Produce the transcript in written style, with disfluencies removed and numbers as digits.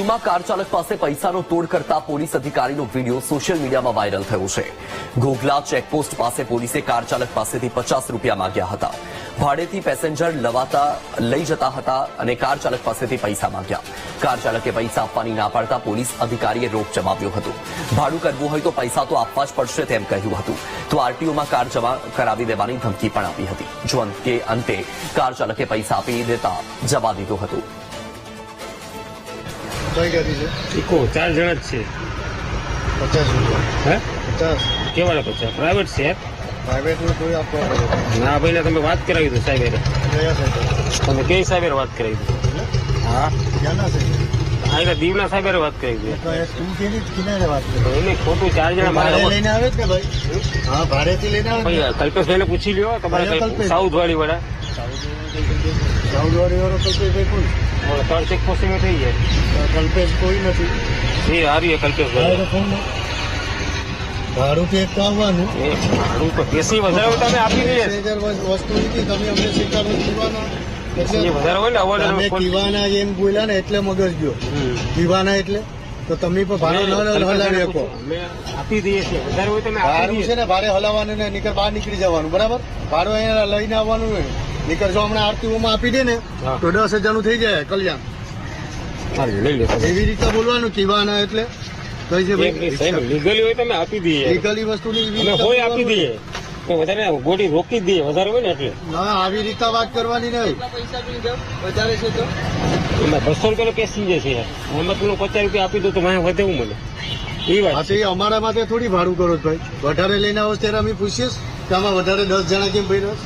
આરટીઓમાં car ચાલક પાસે પૈસાનો તોડ કરતા પોલીસ અધિકારીનો વિડીયો સોશિયલ મીડિયામાં વાયરલ થયો છે। ઘોઘલા ચેકપોસ્ટ પાસે પોલીસે કાર ચાલક પાસેથી 50 રૂપિયા માંગ્યા હતા। ભાડેથી પેસેન્જર લઈ જતા હતા અને કાર ચાલક પાસેથી પૈસા માંગ્યા। કાર ચાલકે પૈસા આપવાની ના પાડતા પોલીસ અધિકારીએ રોક જમાવ્યો હતો। ભાડું કરવું હોય તો પૈસા તો આપવા જ પડશે તેમ કહ્યું હતું, તો આરટીઓમાં કાર જમા કરાવી દેવાની ધમકી પણ આપી હતી। જો અંતે કાર ચાલકે પૈસા આપી દેતા જવા દીધો હતો। કઈ ગાડી છે? ઇકો 4 જણા જ છે। 50 રૂપિયા હે 50 કેવાના 50 પ્રાઇવેટ છે? પ્રાઇવેટ નું કોઈ આપવા પડે? ના ભાઈને તમે વાત કરાવી દો સાહેબ, કયા સાહેબ? તમે કઈ સાહેબ વાત કરાવી દો? હા ક્યાંના છે? આ દીવના સાહેબ વાત કરાવી દો। તો એ તું કેની કિનારે વાત કરે? એને ખોટું 4 જણા ભાડે લઈને આવે છે ને ભાઈ? હા, ભાડેથી લઈને આવે છે। કલ્પેશભાઈને પૂછી લ્યો, તમારે સાઉથ વાળી વાળા સાઉદવાળી વાળો કલ્પેશભાઈ કોણ? 3 ચેકપોસ્ટ એમાં થઈ જાય। કલ્પેશ કોઈ નથી। એ હારી કલ્પેશભાઈ ભાડું તો એક તો આવવાનું। ભાડું તો બેસી વધારે તમે આપી દઈએ। વસ્તુ નથી, તમે અમને સ્વીકારો પીવાના એ વધારે હોય ને તમે પીવાના એમ બોલ્યા ને એટલે મગજ ગયો। પીવાના એટલે તો તમે પણ ભાડો ન હલાવી શકો। આપી દઈએ છીએ, વધારે હોય તમે ભાડું છે ને ભાડે હલાવવાનું ને નીકળ બહાર નીકળી જવાનું, બરાબર? ભાડું અહીંયા લઈને આવવાનું હોય નીકળ જો હમણાં આરટીઓમાં આપી દે ને તો 10,000 નું થઈ જાય કલ્યાણ। લઈ લો એવી રીતે બોલવાનું પીવાના એટલે કઈ છે લીગલી હોય તમે આપી દઈએ। લીગલી વસ્તુની હોય આપી દઈએ, વધારે ગોળી રોકી દઈએ વધારે હોય ને એટલે ના આવી રીતે વાત કરવાની નહીં। વધારે છે તો એમાં 200 રૂપિયાનો કેસ થઈ જશે। એમાં પેલું 50 રૂપિયા આપી દો તો મને વધે હું મને એ વાત એ અમારા માટે થોડી ભાડું કરો ભાઈ। વધારે લઈને આવો ત્યારે અમે પૂછીશ કે આમાં વધારે 10 જણા કેમ ભાઈ?